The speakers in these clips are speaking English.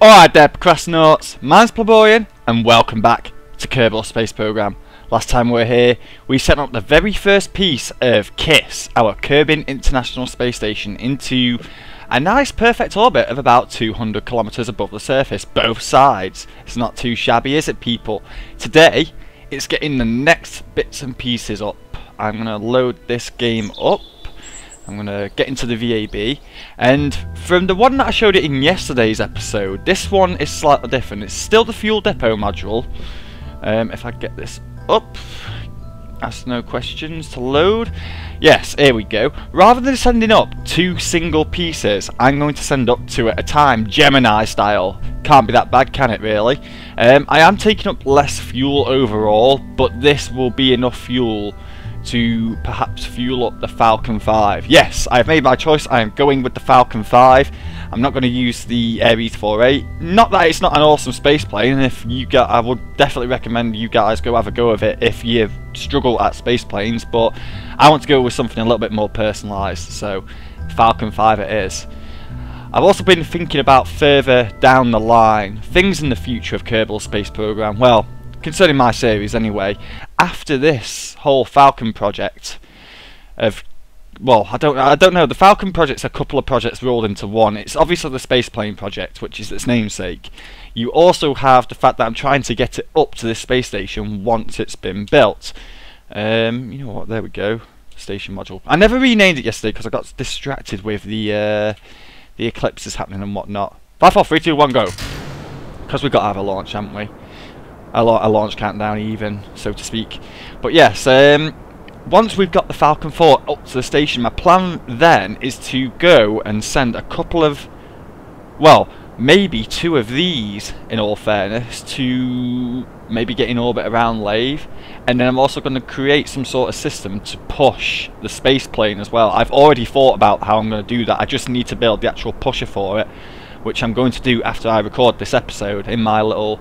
Alright there, Procrastinauts, mine's Pleborian, and welcome back to Kerbal Space Program. Last time we were here, we set up the very first piece of K.I.S.S, our Kerbal International Space Station, into a nice perfect orbit of about 200 kilometers above the surface, both sides. It's not too shabby, is it, people? Today, it's getting the next bits and pieces up. I'm going to load this game up. I'm going to get into the VAB, and from the one that I showed it in yesterday's episode, this one is slightly different. It's still the fuel depot module. If I get this up, ask no questions to load. Yes, here we go. Rather than sending up two single pieces, I'm going to send up two at a time, Gemini style. Can't be that bad, can it really? I am taking up less fuel overall, but this will be enough fuel to perhaps fuel up the Falcon 5. Yes, I've made my choice. I am going with the Falcon 5. I'm not going to use the Ares 4A. Not that it's not an awesome space plane, and if you get, I would definitely recommend you guys go have a go of it if you struggle at space planes, but I want to go with something a little bit more personalised, so Falcon 5 it is. I've also been thinking about further down the line, things in the future of Kerbal Space Program. Well, concerning my series anyway, after this whole Falcon project of, well, I don't know, the Falcon project's a couple of projects rolled into one. It's obviously the space plane project, which is its namesake. You also have the fact that I'm trying to get it up to this space station once it's been built. You know what, there we go, station module. I never renamed it yesterday because I got distracted with the eclipses happening and whatnot. 5, 4, 3, 2, 1, go. Because we've got to have a launch, haven't we? A launch countdown even, so to speak. But yes, once we've got the Falcon 4 up to the station, my plan then is to go and send a couple of, well, maybe two of these, in all fairness, to maybe get in orbit around Lathe. And then I'm also going to create some sort of system to push the space plane as well. I've already thought about how I'm going to do that. I just need to build the actual pusher for it, which I'm going to do after I record this episode in my little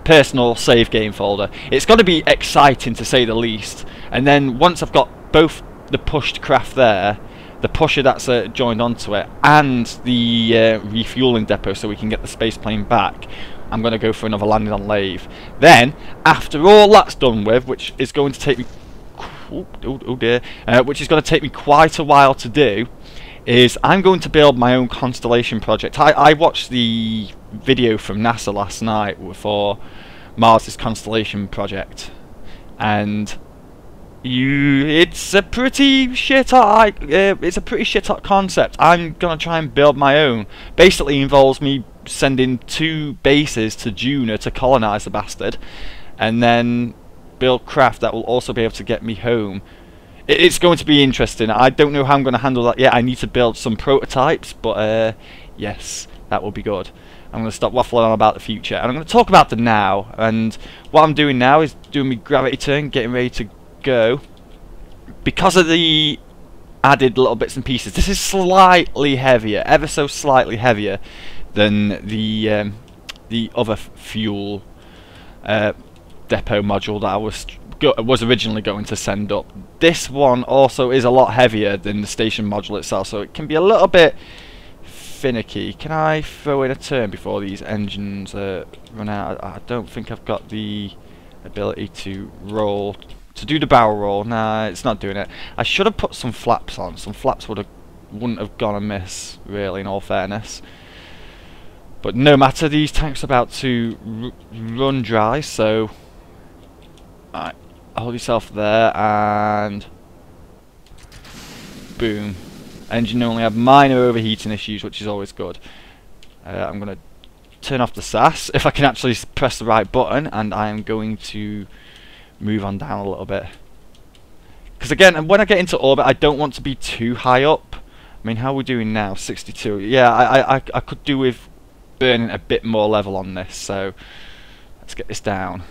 personal save game folder. It's going to be exciting to say the least. And then once I've got both the pushed craft there, the pusher that's joined onto it, and the refueling depot so we can get the space plane back, I'm going to go for another landing on Lathe. Then after all that's done with, which is going to take me which is going to take me quite a while to do, is I'm going to build my own constellation project. I watched the video from NASA last night for Mars' constellation project, and it's a pretty shit hot concept. I'm gonna try and build my own. Basically involves me sending two bases to Juno to colonize the bastard, and then build craft that will also be able to get me home. It's going to be interesting. I don't know how I'm going to handle that yet. I need to build some prototypes, but yes, that will be good. I'm going to stop waffling on about the future, and I'm going to talk about the now. And what I'm doing now is doing my gravity turn, getting ready to go. Because of the added little bits and pieces, this is slightly heavier, ever so slightly heavier than the other fuel depot module that I was originally going to send up. This one also is a lot heavier than the station module itself, so it can be a little bit finicky. Can I throw in a turn before these engines run out? I don't think I've got the ability to roll, to do the barrel roll. Nah, it's not doing it. I should have put some flaps on. Some flaps wouldn't have gone amiss, really, in all fairness. But no matter, these tanks are about to run dry, so alright, hold yourself there, and boom. Engine only had minor overheating issues, which is always good. I'm going to turn off the SAS if I can actually press the right button, and I am going to move on down a little bit. Because again, when I get into orbit, I don't want to be too high up. I mean, how are we doing now? 62. Yeah, I could do with burning a bit more level on this, so let's get this down.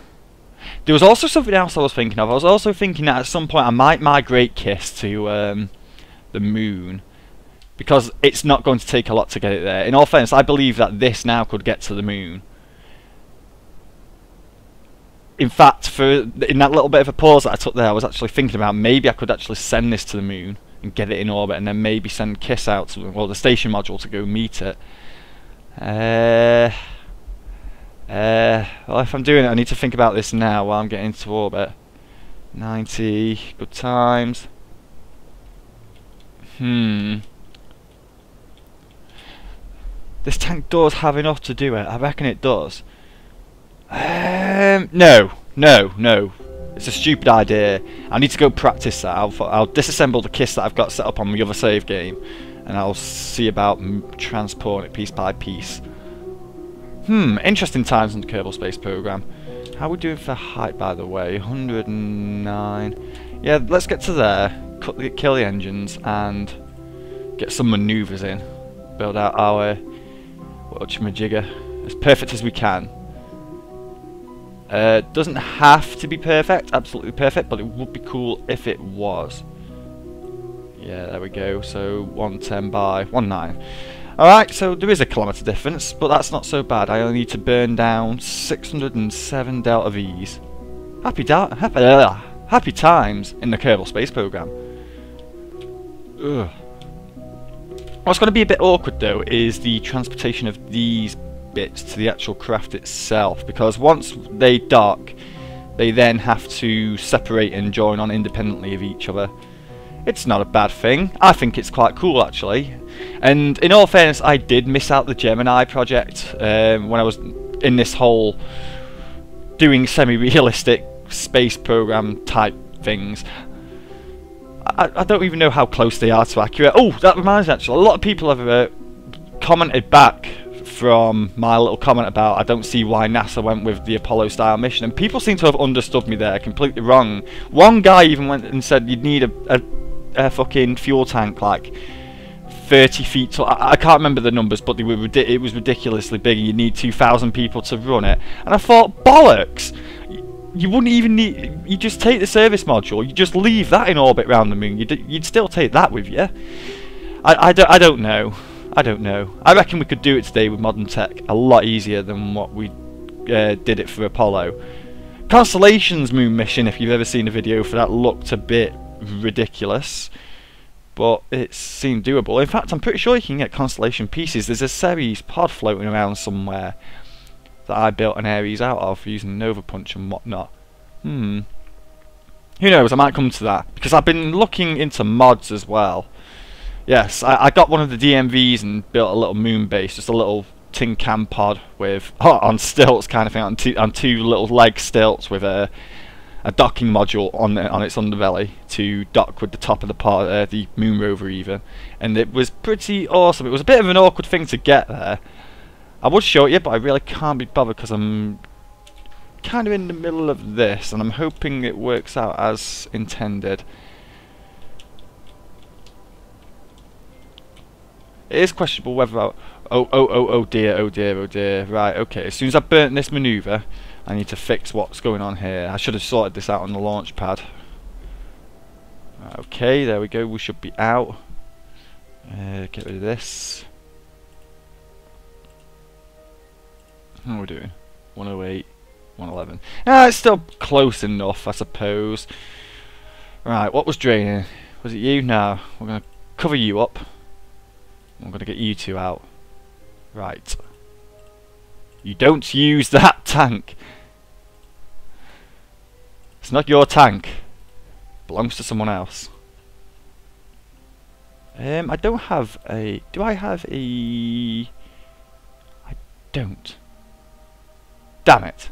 There was also something else I was thinking of. I was also thinking that at some point I might migrate K.I.S.S to the moon, because it's not going to take a lot to get it there. In all fairness, I believe that this now could get to the moon. In fact, in that little bit of a pause that I took there, I was actually thinking about maybe I could actually send this to the moon and get it in orbit, and then maybe send K.I.S.S out to, well, the station module to go meet it. Well, if I'm doing it, I need to think about this now while I'm getting into orbit. 90, good times. This tank does have enough to do it. I reckon it does. No. It's a stupid idea. I need to go practice that. I'll disassemble the K.I.S.S that I've got set up on the other save game, and I'll see about transporting it piece by piece. Interesting times on the Kerbal Space Program. How are we doing for height, by the way? 109. Yeah, let's get to there. Kill the engines and get some manoeuvres in. Build out our whatchamajigger as perfect as we can. Doesn't have to be perfect, absolutely perfect, but it would be cool if it was. Yeah, there we go. So 110 by 19. Alright, so there is a kilometre difference, but that's not so bad. I only need to burn down 607 Delta V's. Happy times in the Kerbal Space Program. Ugh. What's going to be a bit awkward though is the transportation of these bits to the actual craft itself, because once they dock, they then have to separate and join on independently of each other. It's not a bad thing. I think it's quite cool actually. And in all fairness, I did miss out the Gemini project when I was in this whole doing semi-realistic space program type things. I don't even know how close they are to accurate. Oh, that reminds me actually, a lot of people have commented back from my little comment about I don't see why NASA went with the Apollo style mission, and people seem to have understood me there completely wrong. One guy even went and said you'd need a fucking fuel tank like 30 feet tall. I can't remember the numbers, but it was ridiculously big. You need 2,000 people to run it, and I thought, bollocks! You wouldn't even need. You just take the service module. You just leave that in orbit around the moon. You'd still take that with you. I don't know. I reckon we could do it today with modern tech a lot easier than what we did it for Apollo. Constellation's moon mission, if you've ever seen a video for that, looked a bit ridiculous, but it seemed doable. In fact, I'm pretty sure you can get Constellation pieces. There's a Ceres pod floating around somewhere that I built an Ares out of using Nova Punch and whatnot. Who knows, I might come to that, because I've been looking into mods as well. Yes, I got one of the DMVs and built a little moon base, just a little tin can pod with on stilts kind of thing, on two little leg stilts with a docking module on its underbelly to dock with the top of the pod, the moon rover even, and it was pretty awesome. It was a bit of an awkward thing to get there. I would show it you, but I really can't be bothered because I'm kind of in the middle of this, and I'm hoping it works out as intended. It is questionable whether oh dear. Right, okay, as soon as I've burnt this manoeuvre, I need to fix what's going on here. I should have sorted this out on the launch pad. Okay, there we go, we should be out. Get rid of this. How are we doing? 108, 111. Ah, it's still close enough, I suppose. Right, what was draining? Was it you? No, we're going to cover you up. I'm going to get you two out. Right. You don't use that tank. It's not your tank. It belongs to someone else. I don't have a... Do I have a... I don't. Damn it.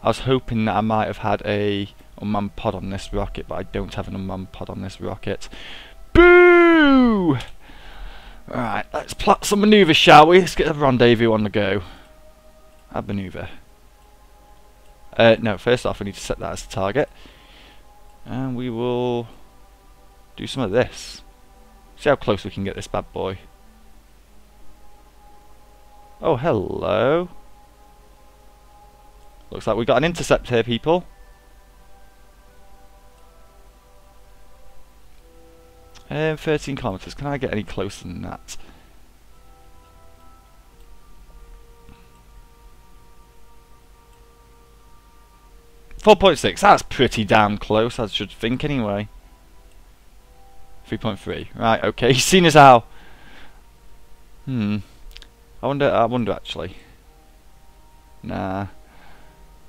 I was hoping that I might have had a unmanned pod on this rocket, but I don't have an unmanned pod on this rocket. Boo! Alright, let's plot some manoeuvres, shall we? Let's get a rendezvous on the go. Add manoeuvre. No, first off I need to set that as the target. And we will do some of this. See how close we can get this bad boy. Oh, hello. Looks like we got an intercept here, people. 13 kilometers. Can I get any closer than that? .6. That's pretty damn close, I should think anyway. 3.3. Right, okay. Seeing as how... I wonder actually. Nah.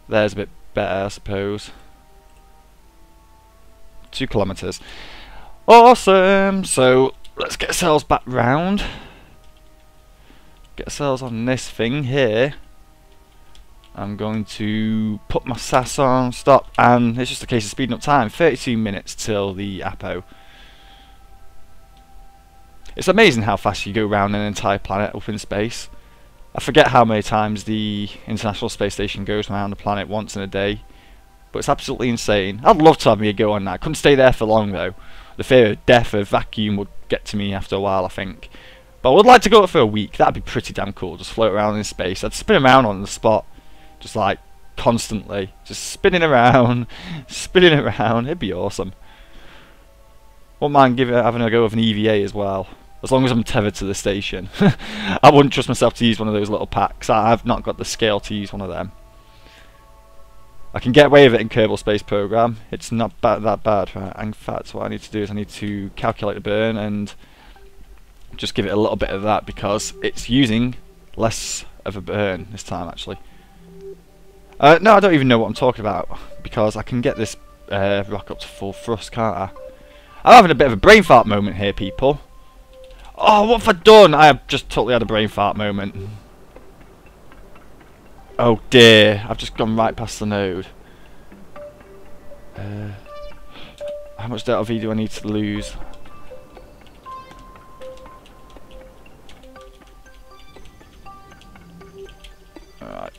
There's a bit better, I suppose. 2 kilometers. Awesome! So, let's get ourselves back round. Get ourselves on this thing here. I'm going to put my SAS on, stop, and it's just a case of speeding up time. 32 minutes till the Apo. It's amazing how fast you go around an entire planet up in space. I forget how many times the International Space Station goes around the planet once in a day, but it's absolutely insane. I'd love to have me a go on that. Couldn't stay there for long though. The fear of death or vacuum would get to me after a while, I think. But I would like to go up for a week. That'd be pretty damn cool. Just float around in space. I'd spin around on the spot, just like constantly, just spinning around, spinning around. It'd be awesome. Wouldn't mind having a go of an EVA as well. As long as I'm tethered to the station. I wouldn't trust myself to use one of those little packs. I've not got the scale to use one of them. I can get away with it in Kerbal Space Program. It's not that bad. Right? In fact, what I need to do is I need to calculate the burn and just give it a little bit of that because it's using less of a burn this time actually. No, I don't even know what I'm talking about because I can get this rock up to full thrust, can't I? I'm having a bit of a brain fart moment here, people. Oh, what have I done? I have just totally had a brain fart moment. Oh dear, I've just gone right past the node. How much delta V do I need to lose? Alright.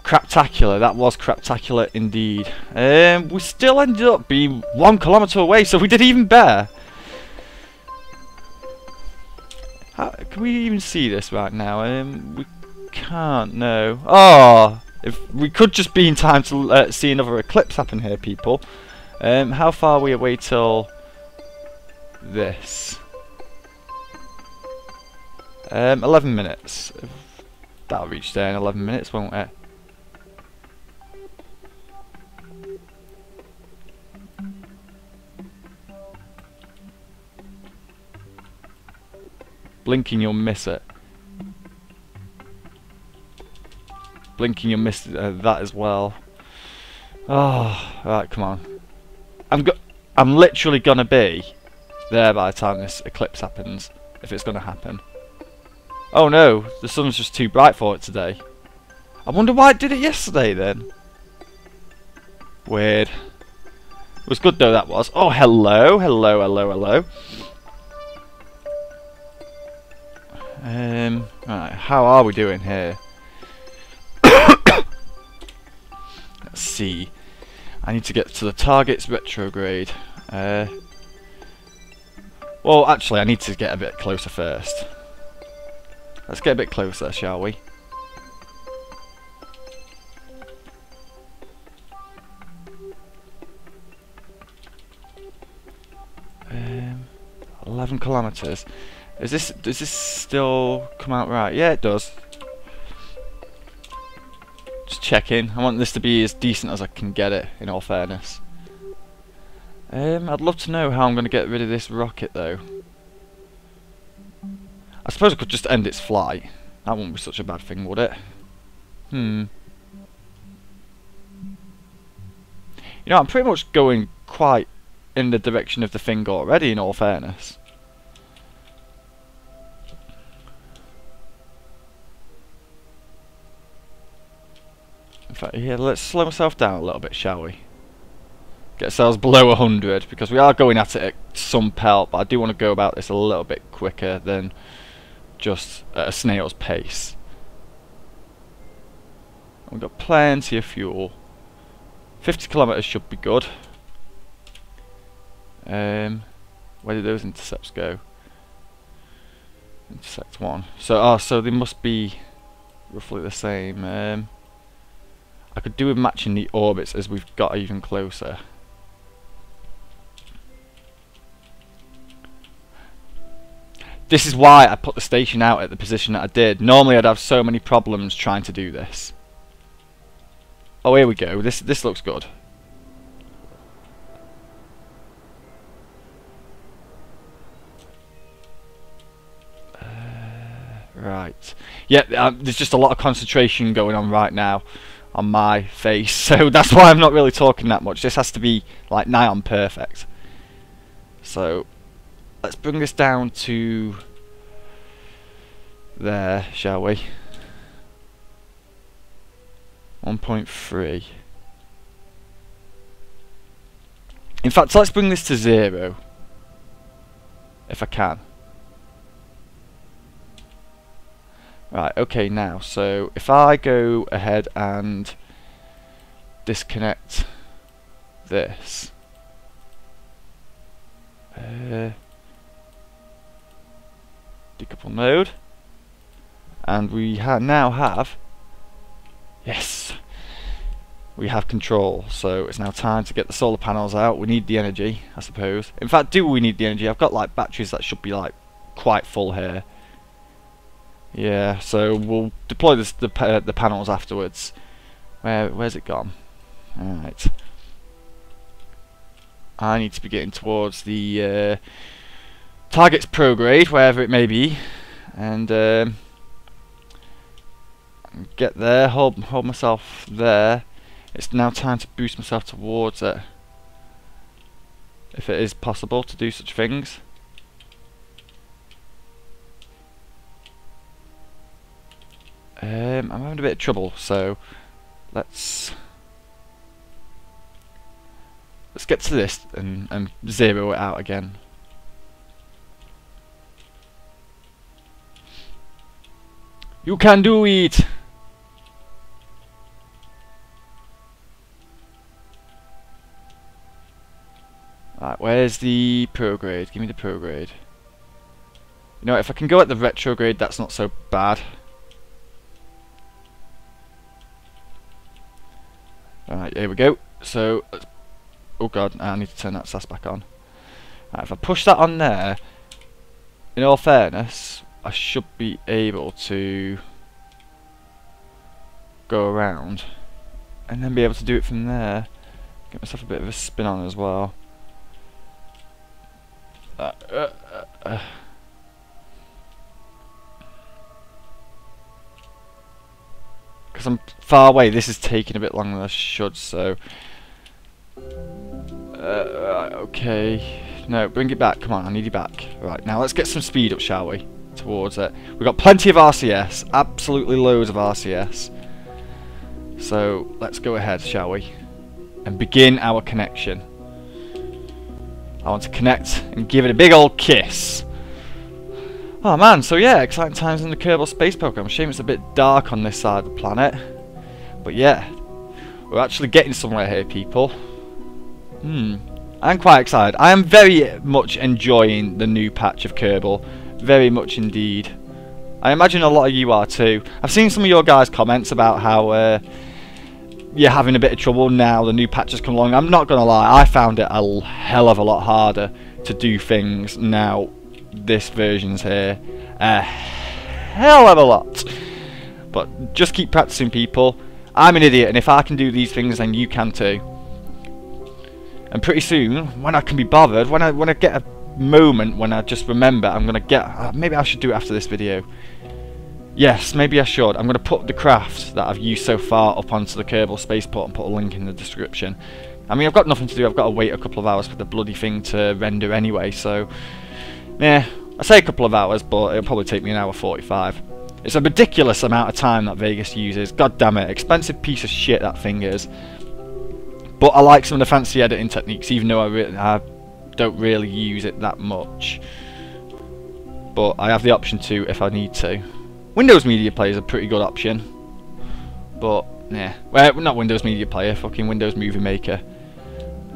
Craptacular, that was craptacular indeed. We still ended up being 1 kilometre away, so we did even better. Can we even see this right now? We can't, no. Oh, if we could just be in time to see another eclipse happen here, people. How far are we away till this? 11 minutes. That'll reach there in 11 minutes, won't it? Blinking, you'll miss it. Blinking, you'll miss that as well. Oh, right, come on. I'm literally gonna be there by the time this eclipse happens, if it's gonna happen. Oh no, the sun's just too bright for it today. I wonder why it did it yesterday then. Weird. It was good though, that was. Oh, hello, hello, hello, hello. Right, how are we doing here? Let's see. I need to get to the target's retrograde. Well, actually, I need to get a bit closer first. Let's get a bit closer, shall we? Um, 11 kilometers. Does this still come out right? Yeah, it does. Just checking. I want this to be as decent as I can get it, in all fairness. I'd love to know how I'm going to get rid of this rocket, though. I suppose I could just end its flight. That wouldn't be such a bad thing, would it? You know, I'm pretty much going quite in the direction of the thing already, in all fairness. In fact, yeah, let's slow myself down a little bit, shall we? Get ourselves below 100, because we are going at it at some pelt, but I do want to go about this a little bit quicker than just at a snail's pace. We've got plenty of fuel. 50 kilometers should be good. Where did those intercepts go? Intersect 1. So, so they must be roughly the same. I could do with matching the orbits as we've got even closer. This is why I put the station out at the position that I did. Normally I'd have so many problems trying to do this. Oh, here we go. This looks good. Right. Yeah, there's just a lot of concentration going on right now on my face, so that's why I'm not really talking that much. This has to be like nigh on perfect. So let's bring this down to there, shall we? 1.3. In fact, let's bring this to 0 if I can. Right, okay, now, so if I go ahead and disconnect this, decouple mode, and we now have, yes, we have control. So it's now time to get the solar panels out. We need the energy, I suppose. In fact, do we need the energy? I've got like batteries that should be like quite full here. Yeah, so we'll deploy the panels afterwards. Where's it gone? Alright. I need to be getting towards the target's prograde, wherever it may be, and get there, hold myself there. It's now time to boost myself towards it, if it is possible to do such things. I'm having a bit of trouble, so let's get to this and zero it out again. You can do it! Right, where's the prograde? Give me the prograde. You know, if I can go at the retrograde, that's not so bad. Alright, here we go. So, oh god, I need to turn that SAS back on. Right, if I push that on there, in all fairness, I should be able to go around and then be able to do it from there. Get myself a bit of a spin on as well. Because I'm far away, this is taking a bit longer than I should, so right, okay, no, bring it back, come on, I need you back. Right, now let's get some speed up, shall we, towards it. We've got plenty of RCS, absolutely loads of RCS, so let's go ahead, shall we, and begin our connection. I want to connect and give it a big old kiss. Oh man, so yeah, exciting times in the Kerbal space program. Shame it's a bit dark on this side of the planet, but yeah, we're actually getting somewhere here, people. I'm quite excited. I am very much enjoying the new patch of Kerbal, very much indeed. I imagine a lot of you are too. I've seen some of your guys' comments about how you're having a bit of trouble now the new patch has come along. I'm not gonna lie, I found it a hell of a lot harder to do things now this version's here, a hell of a lot. But just keep practicing, people. I'm an idiot, and if I can do these things, then you can too. And pretty soon, when I can be bothered, when I get a moment when I just remember, I'm gonna get. Maybe I should do it after this video. Yes, maybe I should. I'm gonna put the craft that I've used so far up onto the Kerbal spaceport and put a link in the description. I mean, I've got nothing to do. I've got to wait a couple of hours for the bloody thing to render anyway, so. Yeah, I say a couple of hours, but it'll probably take me an hour 45. It's a ridiculous amount of time that Vegas uses. God damn it, expensive piece of shit that thing is. But I like some of the fancy editing techniques, even though I don't really use it that much. But I have the option to if I need to. Windows Media Player is a pretty good option. But, yeah. Well, not Windows Media Player, fucking Windows Movie Maker.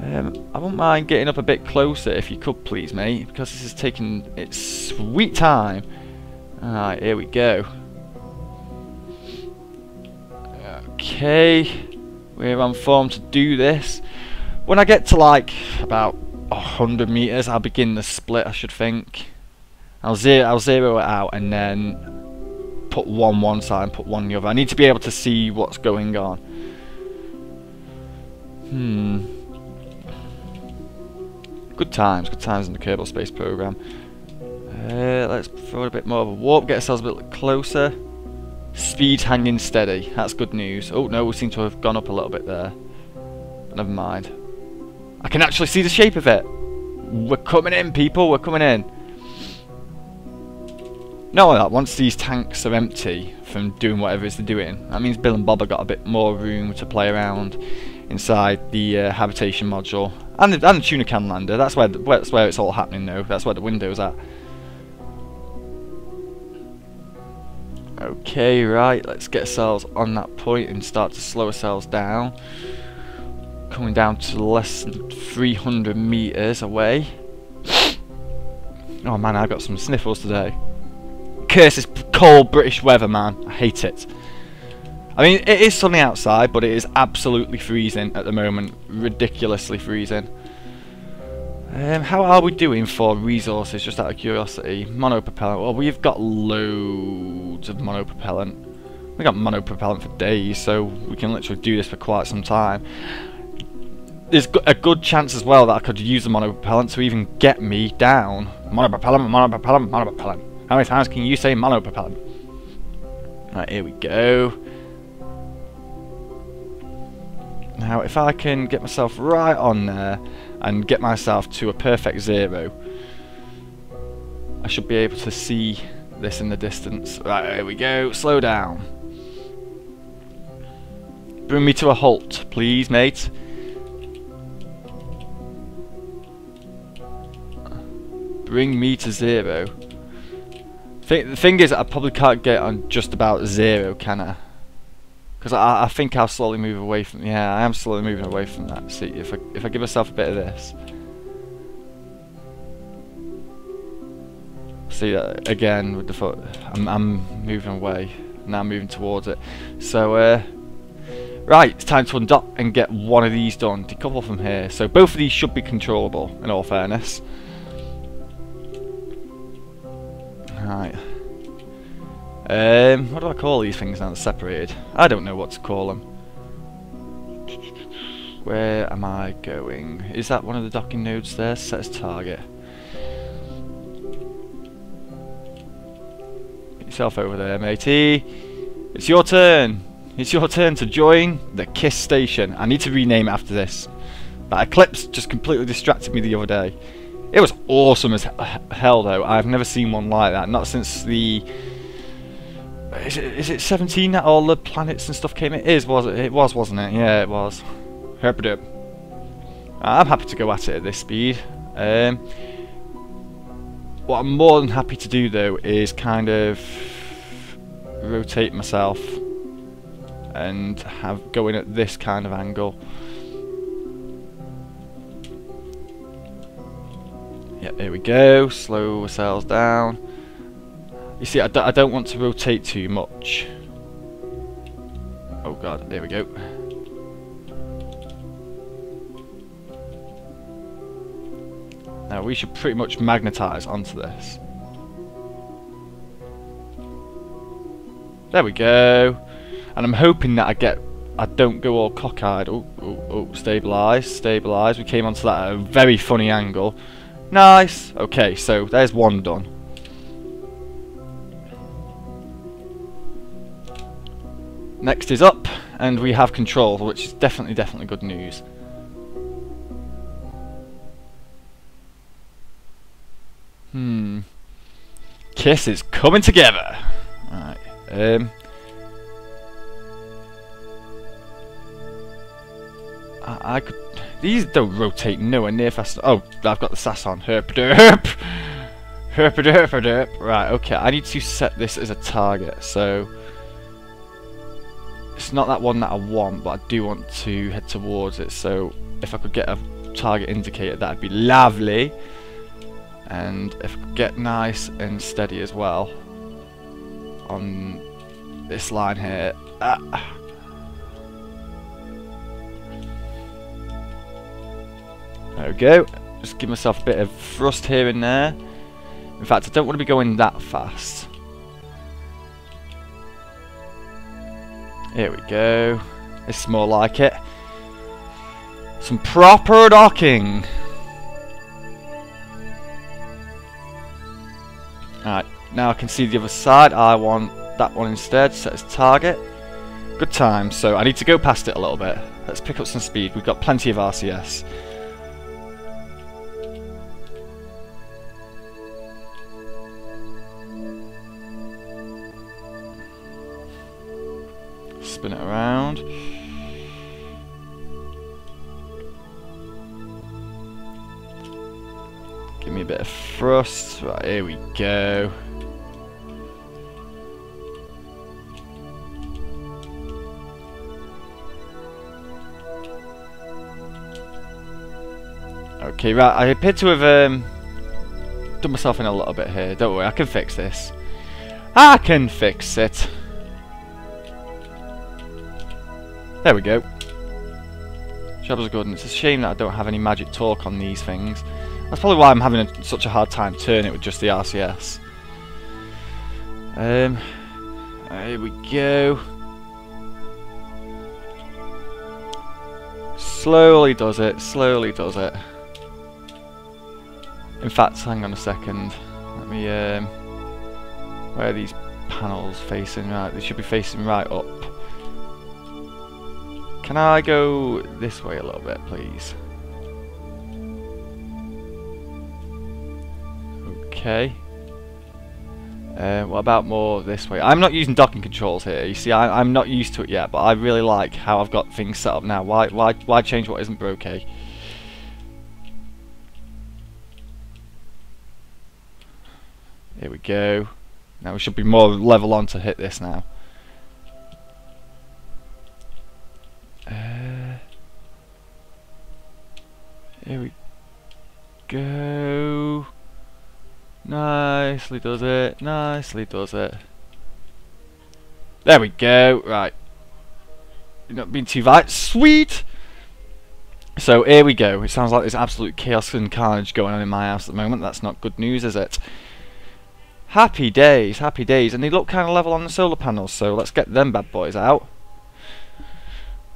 I wouldn't mind getting up a bit closer if you could, please, mate, because this is taking its sweet time. Alright, here we go. Okay, we're on form to do this. When I get to like about 100 meters, I'll begin the split, I should think. I'll zero it out and then put one side and put one the other. I need to be able to see what's going on. Good times in the Kerbal space program. Let's throw a bit more of a warp, get ourselves a bit closer. Speed hanging steady, that's good news. Oh no, we seem to have gone up a little bit there. But never mind. I can actually see the shape of it. We're coming in, people, we're coming in. Not only that, once these tanks are empty from doing whatever it is they're doing, that means Bill and Bob have got a bit more room to play around inside the habitation module. And the tuna can lander, that's where it's all happening though, that's where the window's at. Okay, right, let's get ourselves on that point and start to slow ourselves down. Coming down to less than 300 meters away. Oh man, I've got some sniffles today. Curse this cold British weather, man. I hate it. I mean, it is sunny outside, but it is absolutely freezing at the moment. Ridiculously freezing. How are we doing for resources, just out of curiosity? Monopropellant. Well, we've got loads of monopropellant. We've got monopropellant for days, so we can literally do this for quite some time. There's a good chance as well that I could use the monopropellant to even get me down. Monopropellant, monopropellant, monopropellant. How many times can you say monopropellant? Right, here we go. Now, if I can get myself right on there and get myself to a perfect 0, I should be able to see this in the distance. Right, here we go. Slow down. Bring me to a halt, please, mate. Bring me to 0. The thing is, I probably can't get on just about 0, can I? Because I think I'll slowly move away from. Yeah, I am slowly moving away from that. See, if I give myself a bit of this. See that again with the foot. I'm moving away. Now I'm moving towards it. So right, it's time to undock and get one of these done. Decouple from here. So both of these should be controllable. In all fairness. Right. What do I call these things now they're separated? I don't know what to call them. Where am I going? Is that one of the docking nodes there? Set as target. Get yourself over there, matey. It's your turn. It's your turn to join the K.I.S.S station. I need to rename it after this. That eclipse just completely distracted me the other day. It was awesome as hell though. I've never seen one like that. Not since the... Is it 17 that all the planets and stuff came in? It was, wasn't it? Yeah, it was. Herpadup. I'm happy to go at it at this speed. What I'm more than happy to do though is kind of rotate myself and have going at this kind of angle. Yep, here we go. Slow ourselves down. You see, I don't want to rotate too much. Oh god, there we go. Now we should pretty much magnetise onto this. There we go. And I'm hoping that I don't go all cockeyed. Oh, stabilise, stabilise. We came onto that at a very funny angle. Nice. Okay, so there's one done. Next is up, and we have control, which is definitely good news. K.I.S.S is coming together. Right. I could. These don't rotate nowhere near fast. Oh, I've got the SAS on. Herpaderp. Herpaderp. Right. Okay. I need to set this as a target. So it's not that one that I want, but I do want to head towards it. So if I could get a target indicator, that'd be lovely. And if I could get nice and steady as well on this line here. There we go. Just give myself a bit of thrust here and there. In fact, I don't want to be going that fast. Here we go. This is more like it. Some proper docking. Alright, now I can see the other side. I want that one instead, set as target. Good time, so I need to go past it a little bit. Let's pick up some speed. We've got plenty of RCS. Spin it around. Give me a bit of thrust. Right, here we go. Okay, right, I appear to have done myself in a little bit here. Don't worry, I can fix this. I can fix it. There we go. Job is good, and it's a shame that I don't have any magic torque on these things. That's probably why I'm having such a hard time turning it with just the RCS. Here we go. Slowly does it, slowly does it. In fact, hang on a second. Let me, where are these panels facing? Right, they should be facing right up. Can I go this way a little bit, please? Okay. What about more this way? I'm not using docking controls here. You see, I'm not used to it yet, but I really like how I've got things set up now. Why change what isn't broke? Here we go. Now we should be more level on to hit this now. Here we go. Nicely does it. Nicely does it. There we go. Right. You're not being too violent. Sweet. So here we go. It sounds like there's absolute chaos and carnage going on in my house at the moment. That's not good news, is it? Happy days, happy days. And they look kind of level on the solar panels, so let's get them bad boys out.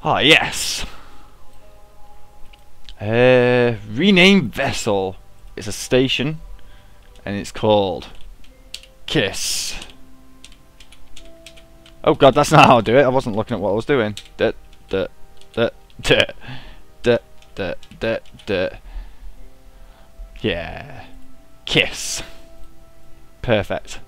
Ah, yes. Rename vessel. It's a station, and it's called K.I.S.S. Oh god, that's not how I do it. I wasn't looking at what I was doing. Yeah. K.I.S.S. Perfect.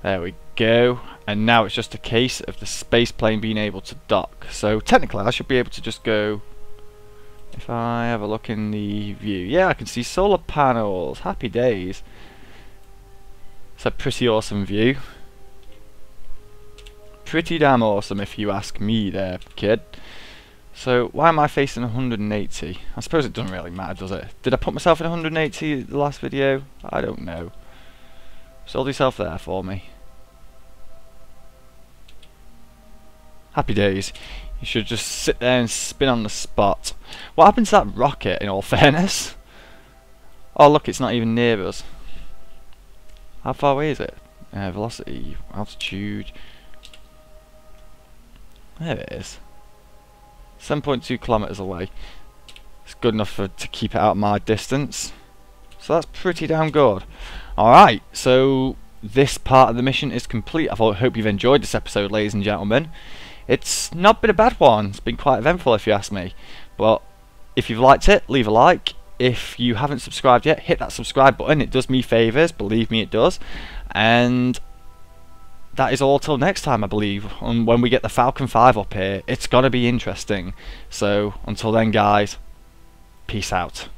There we go. And now it's just a case of the space plane being able to dock. So technically I should be able to just go, if I have a look in the view, yeah, I can see solar panels. Happy days. It's a pretty awesome view. Pretty damn awesome if you ask me there, kid. So why am I facing 180? I suppose it doesn't really matter, does it? Did I put myself in 180 the last video? I don't know. Just hold yourself there for me. Happy days. You should just sit there and spin on the spot. What happened to that rocket, in all fairness? Oh look, it's not even near us. How far away is it? Velocity, altitude. There it is. 7.2 kilometers away. It's good enough to keep it out of my distance. So that's pretty damn good. Alright, so this part of the mission is complete. I hope you've enjoyed this episode, ladies and gentlemen. It's not been a bad one. It's been quite eventful if you ask me. But if you've liked it, leave a like. If you haven't subscribed yet, hit that subscribe button. It does me favours, believe me it does. And that is all till next time, I believe. And when we get the Falcon 5 up here, it's gonna be interesting. So until then guys, peace out.